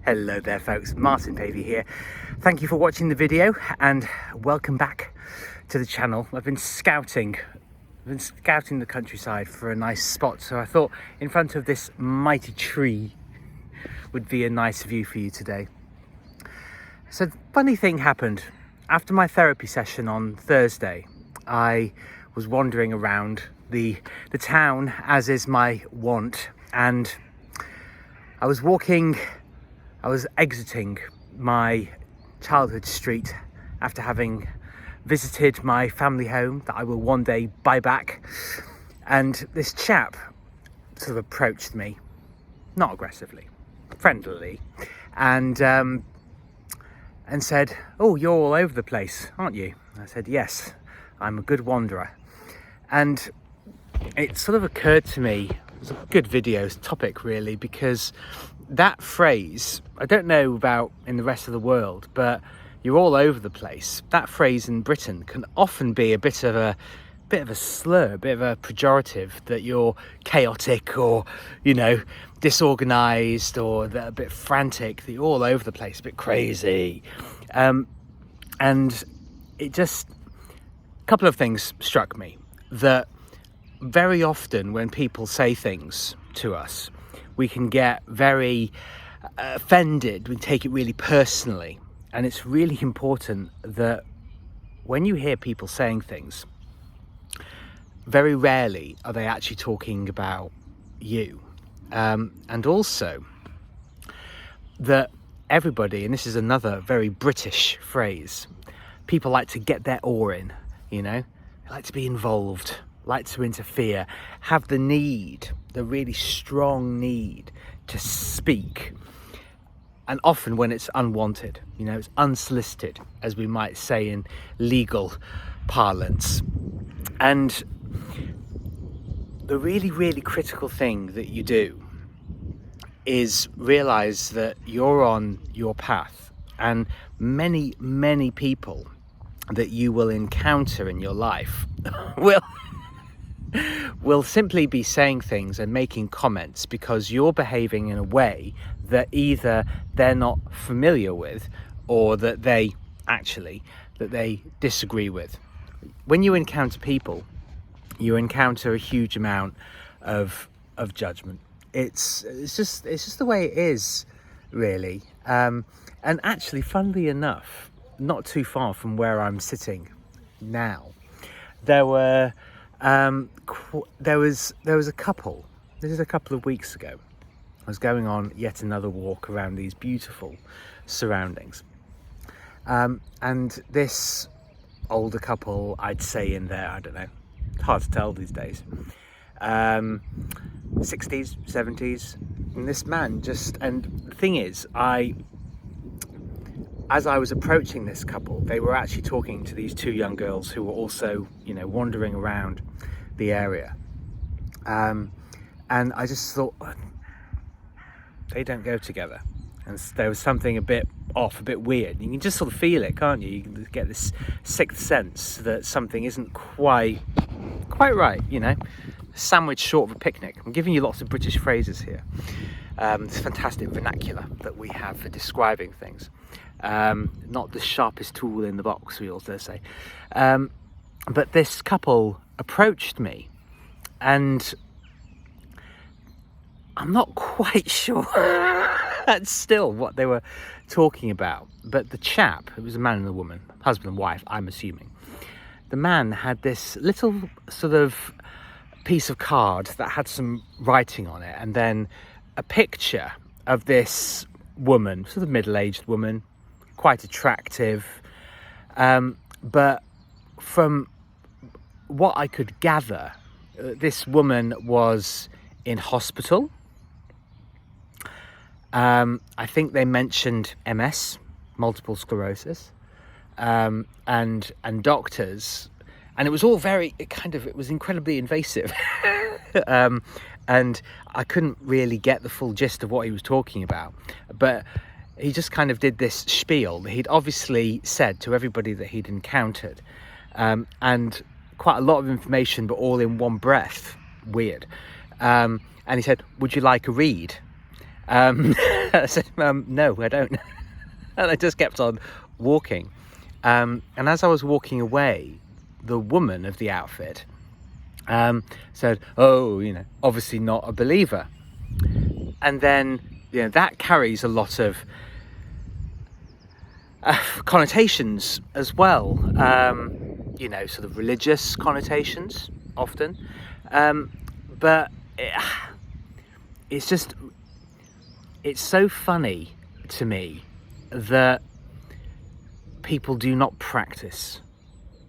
Hello there folks, Martin Pavey here. Thank you for watching the video and welcome back to the channel. I've been scouting the countryside for a nice spot, so I thought in front of this mighty tree would be a nice view for you today. So funny thing happened. After my therapy session on Thursday, I was wandering around the town as is my wont, and I was exiting my childhood street after having visited my family home that I will one day buy back, and this chap sort of approached me, not aggressively, friendlily, and said, "Oh, you're all over the place, aren't you?" I said, "Yes, I'm a good wanderer." And it sort of occurred to me, it was a good video topic really, because that phrase, I don't know about in the rest of the world, but you're all over the place. That phrase in Britain can often be a bit of a slur, a bit of a pejorative, that you're chaotic or, disorganized, or that a bit frantic, that you're all over the place, a bit crazy. And it just, a couple of things struck me, that very often when people say things to us, we can get very offended, we take it really personally. And it's really important that when you hear people saying things, very rarely are they actually talking about you. And also that everybody, and this is another very British phrase, people like to get their oar in, they like to be involved, like to interfere, have the really strong need to speak. And often when it's unwanted, it's unsolicited, as we might say in legal parlance. And the really, really critical thing that you do is realize that you're on your path, and many, many people that you will encounter in your life will simply be saying things and making comments because you're behaving in a way that either they're not familiar with or that they disagree with. When you encounter people, you encounter a huge amount of judgment. It's just the way it is, really. And actually, funnily enough, not too far from where I'm sitting now, there was a couple. This is a couple of weeks ago. I was going on yet another walk around these beautiful surroundings, and this older couple, I'd say in their, I don't know, hard to tell these days, 60s, 70s, and this man and the thing is, as I was approaching this couple, they were actually talking to these two young girls who were also, wandering around the area. And I just thought, they don't go together. And there was something a bit off, a bit weird. You can just sort of feel it, can't you? You can get this sixth sense that something isn't quite right, Sandwich short of a picnic. I'm giving you lots of British phrases here. This fantastic vernacular that we have for describing things. Not the sharpest tool in the box, we also say. But this couple approached me, and I'm not quite sure that's still what they were talking about. But the chap, it was a man and a woman, husband and wife, I'm assuming. The man had this little sort of piece of card that had some writing on it, and then a picture of this woman, sort of middle-aged woman, quite attractive, but from what I could gather, this woman was in hospital. I think they mentioned MS, multiple sclerosis, and doctors, and it was all it was incredibly invasive. And I couldn't really get the full gist of what he was talking about, but he just kind of did this spiel that he'd obviously said to everybody that he'd encountered, and quite a lot of information, but all in one breath. Weird. And he said, "Would you like a read?" I said, no, I don't. And I just kept on walking. And as I was walking away, the woman of the outfit said, oh, obviously not a believer. And then, that carries a lot of connotations as well, sort of religious connotations often. But it's so funny to me that people do not practice.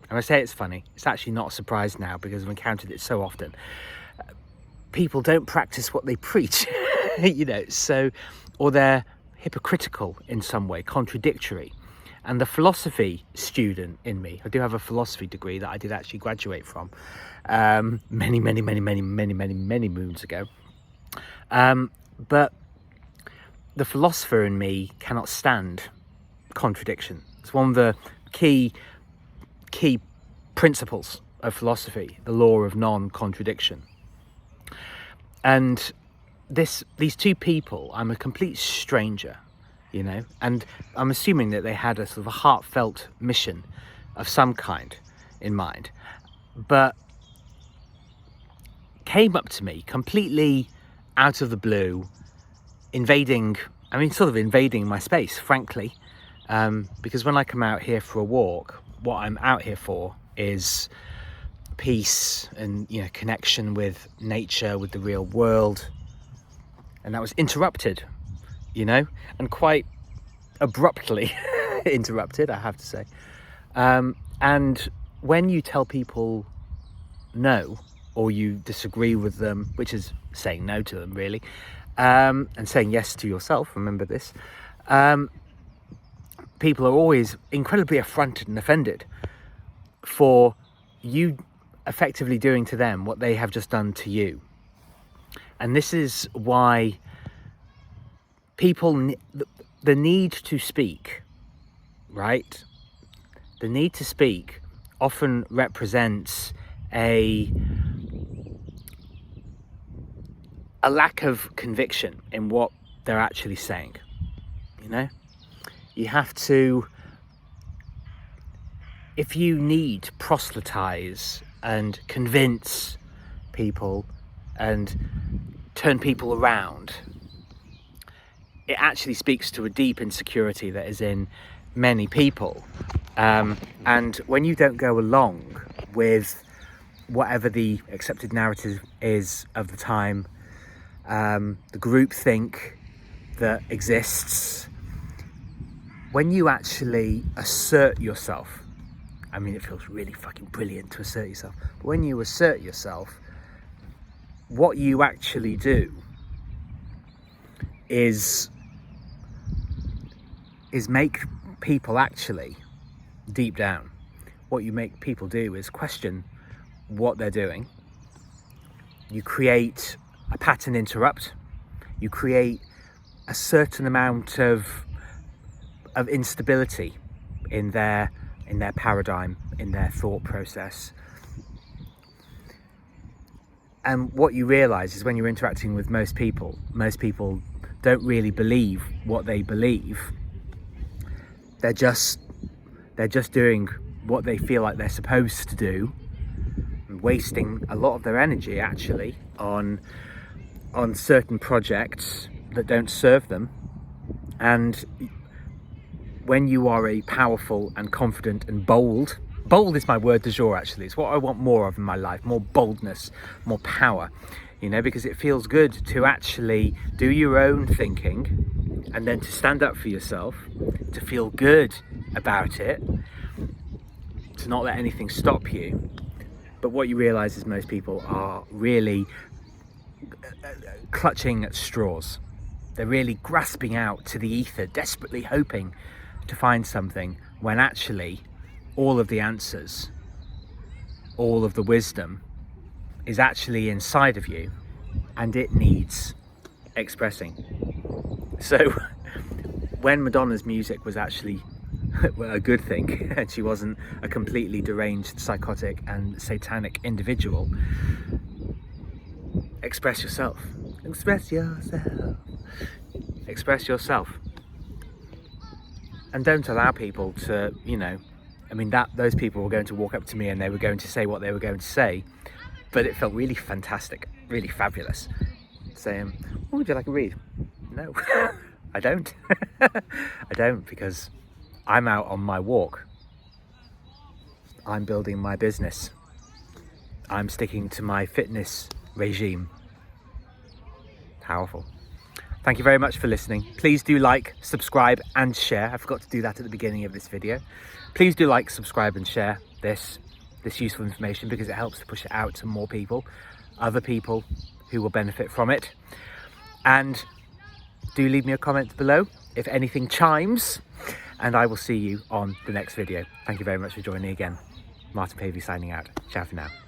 And I say it's funny, it's actually not a surprise now because I've encountered it so often. People don't practice what they preach, or they're hypocritical in some way, contradictory. And the philosophy student in me, I do have a philosophy degree that I did actually graduate from many moons ago. But the philosopher in me cannot stand contradiction. It's one of the key principles of philosophy, the law of non-contradiction. And these two people, I'm a complete stranger, and I'm assuming that they had a sort of a heartfelt mission of some kind in mind, but came up to me completely out of the blue, invading my space, frankly, because when I come out here for a walk, what I'm out here for is peace and connection with nature, with the real world. And that was interrupted, and quite abruptly interrupted, I have to say. And when you tell people no, or you disagree with them, which is saying no to them really, and saying yes to yourself, remember this, people are always incredibly affronted and offended for you effectively doing to them what they have just done to you. And this is why people, the need to speak, right? The need to speak often represents a lack of conviction in what they're actually saying. You have to, if you need to proselytize and convince people and turn people around, it actually speaks to a deep insecurity that is in many people. And when you don't go along with whatever the accepted narrative is of the time, the groupthink that exists, when you actually assert yourself, it feels really fucking brilliant to assert yourself, but when you assert yourself, what you actually do is make people actually, deep down, what you make people do is question what they're doing. You create a pattern interrupt. You create a certain amount of instability in their paradigm, in their thought process. And what you realize is when you're interacting with most people don't really believe what they believe. They're just doing what they feel like they're supposed to do, and wasting a lot of their energy actually on certain projects that don't serve them. And when you are a powerful and confident and bold is my word du jour, actually. It's what I want more of in my life, more boldness, more power, because it feels good to actually do your own thinking and then to stand up for yourself, to feel good about it, to not let anything stop you. But what you realize is most people are really clutching at straws. They're really grasping out to the ether, desperately hoping to find something, when actually all of the answers, all of the wisdom is actually inside of you, and it needs expressing. So when Madonna's music was actually a good thing and she wasn't a completely deranged, psychotic and satanic individual, express yourself. express yourself. And don't allow people to, you know, I mean, those people were going to walk up to me and they were going to say what they were going to say, but it felt really fantastic, really fabulous. Saying, oh, would you like a read? No, I don't. I don't, because I'm out on my walk. I'm building my business. I'm sticking to my fitness regime. Powerful. Thank you very much for listening. Please do like, subscribe and share. I forgot to do that at the beginning of this video. Please do like, subscribe and share this useful information, because it helps to push it out to more people, other people who will benefit from it. And do leave me a comment below if anything chimes, and I will see you on the next video. Thank you very much for joining again. Martin Pavey signing out. Ciao for now.